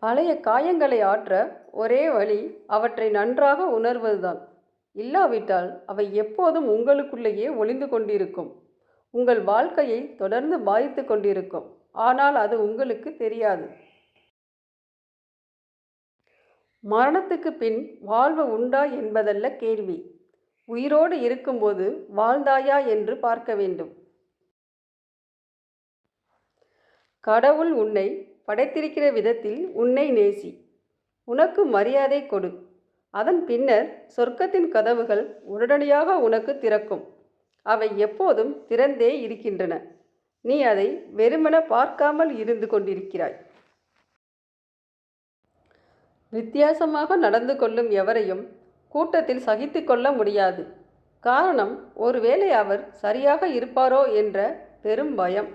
பழைய காயங்களை ஆற்ற ஒரே வழி அவற்றை நன்றாக உணர்வதுதான். இல்லாவிட்டால் அவை எப்போதும் உங்களுக்குள்ளேயே ஒளிந்து கொண்டிருக்கும். உங்கள் வாழ்க்கையை தொடர்ந்து பாதித்து கொண்டிருக்கும். ஆனால் அது உங்களுக்கு தெரியாது. மரணத்துக்கு பின் வாழ்வு உண்டா என்பதல்ல கேள்வி. உயிரோடு இருக்கும்போது வாழ்ந்தாயா என்று பார்க்க வேண்டும். கடவுள் உன்னை படைத்திருக்கிற விதத்தில் உன்னை நேசி. உனக்கு மரியாதை கொடு. அதன் பின்னர் சொர்க்கத்தின் கதவுகள் உடனடியாக உனக்கு திறக்கும். அவை எப்போதும் திறந்தே இருக்கின்றன. நீ அதை வெறுமன பார்க்காமல் இருந்து கொண்டிருக்கிறாய். வித்தியாசமாக நடந்து கொள்ளும் எவரையும் கூட்டத்தில் சகித்து கொள்ள முடியாது. காரணம், ஒருவேளை அவர் சரியாக இருப்பாரோ என்ற பெரும் பயம்.